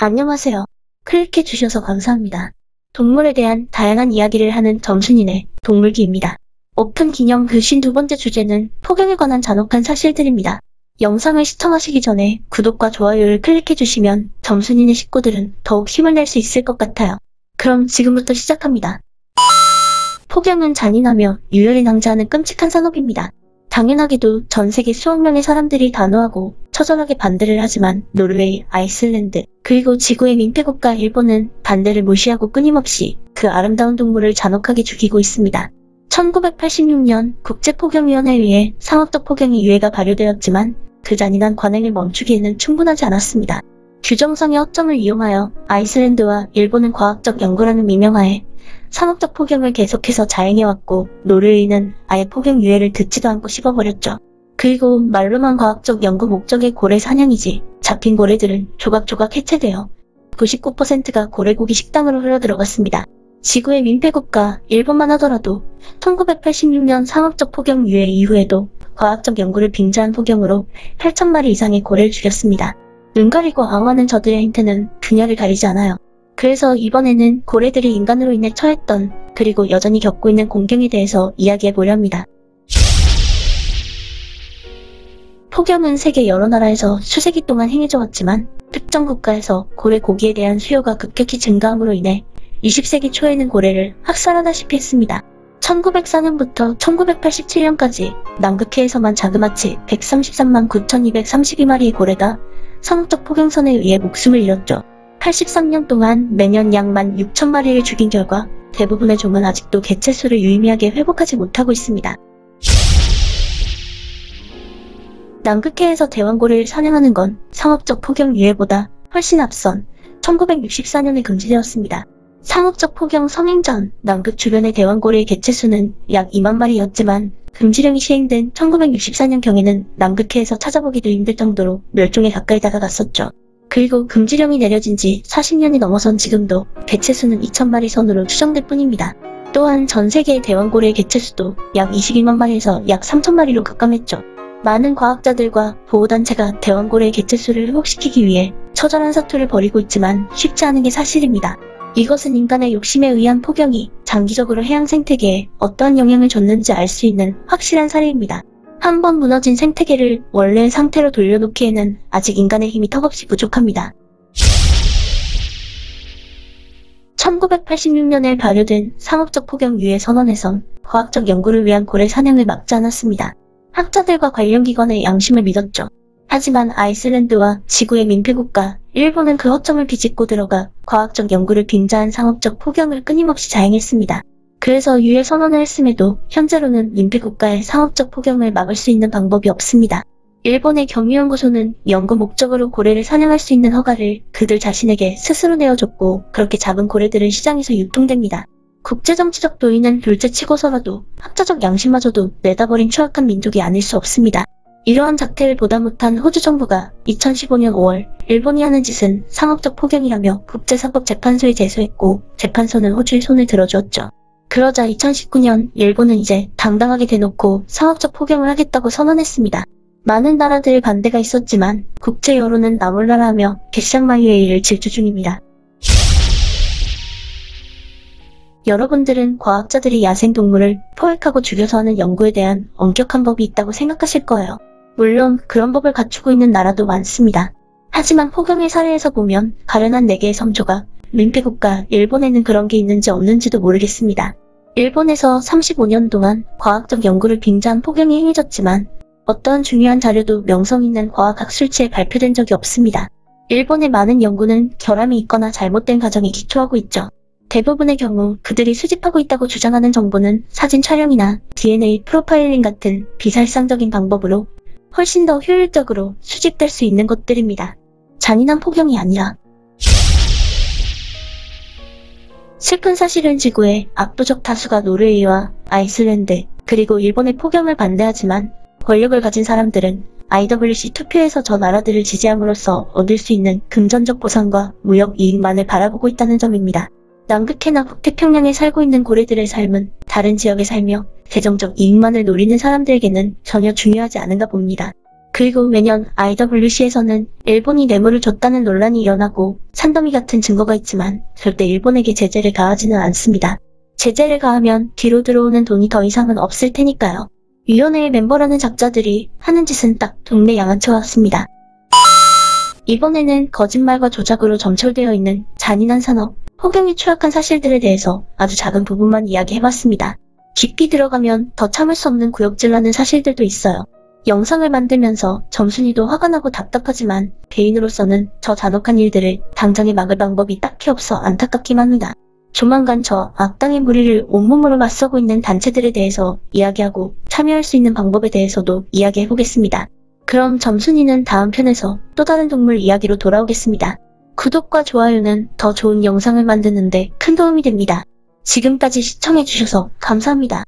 안녕하세요. 클릭해주셔서 감사합니다. 동물에 대한 다양한 이야기를 하는 점순이네 동물기입니다. 오픈 기념 그 52번째 주제는 폭염에 관한 잔혹한 사실들입니다. 영상을 시청하시기 전에 구독과 좋아요를 클릭해주시면 점순이네 식구들은 더욱 힘을 낼 수 있을 것 같아요. 그럼 지금부터 시작합니다. 폭염은 잔인하며 유혈이 낭자하는 끔찍한 산업입니다. 당연하게도 전 세계 수억 명의 사람들이 단호하고 처절하게 반대를 하지만 노르웨이, 아이슬란드, 그리고 지구의 민폐국가 일본은 반대를 무시하고 끊임없이 그 아름다운 동물을 잔혹하게 죽이고 있습니다. 1986년 국제폭염위원회에 의해 상업적 폭염의 유예가 발효되었지만 그 잔인한 관행을 멈추기에는 충분하지 않았습니다. 규정성의 허점을 이용하여 아이슬란드와 일본은 과학적 연구라는 미명하에 상업적 폭염을 계속해서 자행해왔고 노르웨이는 아예 폭염 유예를 듣지도 않고 씹어버렸죠. 그리고 말로만 과학적 연구 목적의 고래 사냥이지 잡힌 고래들은 조각조각 해체되어 99%가 고래고기 식당으로 흘러들어갔습니다. 지구의 민폐국가 일본만 하더라도 1986년 상업적 폭염 유예 이후에도 과학적 연구를 빙자한 폭염으로 8,000마리 이상의 고래를 죽였습니다. 눈 가리고 아웅하는 저들의 행태는 그녀를 가리지 않아요. 그래서 이번에는 고래들이 인간으로 인해 처했던 그리고 여전히 겪고 있는 공경에 대해서 이야기해보려 합니다. 폭염은 세계 여러 나라에서 수세기 동안 행해져 왔지만 특정 국가에서 고래 고기에 대한 수요가 급격히 증가함으로 인해 20세기 초에는 고래를 학살하다시피 했습니다. 1904년부터 1987년까지 남극해에서만 자그마치 133만 9,232마리의 고래가 상업적 폭염선에 의해 목숨을 잃었죠. 83년 동안 매년 약 16,000마리를 죽인 결과 대부분의 종은 아직도 개체수를 유의미하게 회복하지 못하고 있습니다. 남극해에서 대왕고래를 사냥하는 건 상업적 폭염 유예보다 훨씬 앞선 1964년에 금지되었습니다. 상업적 폭염 성행 전 남극 주변의 대왕고래의 개체수는 약 2만 마리였지만 금지령이 시행된 1964년경에는 남극해에서 찾아보기도 힘들 정도로 멸종에 가까이 다가갔었죠. 그리고 금지령이 내려진 지 40년이 넘어선 지금도 개체수는 2,000마리 선으로 추정될 뿐입니다. 또한 전 세계의 대왕고래의 개체수도 약 21만 마리에서 약 3,000마리로 급감했죠. 많은 과학자들과 보호단체가 대왕고래의 개체수를 회복시키기 위해 처절한 사투를 벌이고 있지만 쉽지 않은 게 사실입니다. 이것은 인간의 욕심에 의한 폭염이 장기적으로 해양 생태계에 어떠한 영향을 줬는지 알 수 있는 확실한 사례입니다. 한번 무너진 생태계를 원래의 상태로 돌려놓기에는 아직 인간의 힘이 턱없이 부족합니다. 1986년에 발효된 상업적 폭염 유예 선언에선 과학적 연구를 위한 고래 사냥을 막지 않았습니다. 학자들과 관련 기관의 양심을 믿었죠. 하지만 아이슬란드와 지구의 민폐국가 일본은 그 허점을 비집고 들어가 과학적 연구를 빙자한 상업적 폭염을 끊임없이 자행했습니다. 그래서 유예 선언을 했음에도 현재로는 민폐국가의 상업적 폭염을 막을 수 있는 방법이 없습니다. 일본의 경유연구소는 연구 목적으로 고래를 사냥할 수 있는 허가를 그들 자신에게 스스로 내어줬고 그렇게 잡은 고래들은 시장에서 유통됩니다. 국제정치적 도의는 둘째치고서라도 학자적 양심마저도 내다버린 추악한 민족이 아닐 수 없습니다. 이러한 작태를 보다 못한 호주 정부가 2015년 5월 일본이 하는 짓은 상업적 폭염이라며 국제사법재판소에 제소했고 재판소는 호주의 손을 들어주었죠. 그러자 2019년 일본은 이제 당당하게 대놓고 상업적 폭염을 하겠다고 선언했습니다. 많은 나라들의 반대가 있었지만 국제 여론은 나몰라라하며 갯샹마이의 일을 질주 중입니다. 여러분들은 과학자들이 야생동물을 포획하고 죽여서 하는 연구에 대한 엄격한 법이 있다고 생각하실 거예요. 물론 그런 법을 갖추고 있는 나라도 많습니다. 하지만 폭염의 사례에서 보면 가련한 4개의 섬조각, 민폐국가 일본에는 그런 게 있는지 없는지도 모르겠습니다. 일본에서 35년 동안 과학적 연구를 빙자한 폭염이 행해졌지만 어떠한 중요한 자료도 명성 있는 과학학 술지에 발표된 적이 없습니다. 일본의 많은 연구는 결함이 있거나 잘못된 가정에 기초하고 있죠. 대부분의 경우 그들이 수집하고 있다고 주장하는 정보는 사진 촬영이나 DNA 프로파일링 같은 비살상적인 방법으로 훨씬 더 효율적으로 수집될 수 있는 것들입니다. 잔인한 폭염이 아니라 슬픈 사실은 지구의 압도적 다수가 노르웨이와 아이슬란드 그리고 일본의 폭염을 반대하지만 권력을 가진 사람들은 IWC 투표에서 저 나라들을 지지함으로써 얻을 수 있는 금전적 보상과 무역 이익만을 바라보고 있다는 점입니다. 남극해나 북태평양에 살고 있는 고래들의 삶은 다른 지역에 살며 재정적 이익만을 노리는 사람들에게는 전혀 중요하지 않은가 봅니다. 그리고 매년 IWC에서는 일본이 뇌물을 줬다는 논란이 일어나고 산더미 같은 증거가 있지만 절대 일본에게 제재를 가하지는 않습니다. 제재를 가하면 뒤로 들어오는 돈이 더 이상은 없을 테니까요. 위원회의 멤버라는 작자들이 하는 짓은 딱 동네 양아치 같습니다. 이번에는 거짓말과 조작으로 점철되어 있는 잔인한 산업, 호경이 추락한 사실들에 대해서 아주 작은 부분만 이야기해봤습니다. 깊이 들어가면 더 참을 수 없는 구역질나는 사실들도 있어요. 영상을 만들면서 점순이도 화가 나고 답답하지만 개인으로서는 저 잔혹한 일들을 당장에 막을 방법이 딱히 없어 안타깝긴 합니다. 조만간 저 악당의 무리를 온몸으로 맞서고 있는 단체들에 대해서 이야기하고 참여할 수 있는 방법에 대해서도 이야기해보겠습니다. 그럼 점순이는 다음 편에서 또 다른 동물 이야기로 돌아오겠습니다. 구독과 좋아요는 더 좋은 영상을 만드는데 큰 도움이 됩니다. 지금까지 시청해주셔서 감사합니다.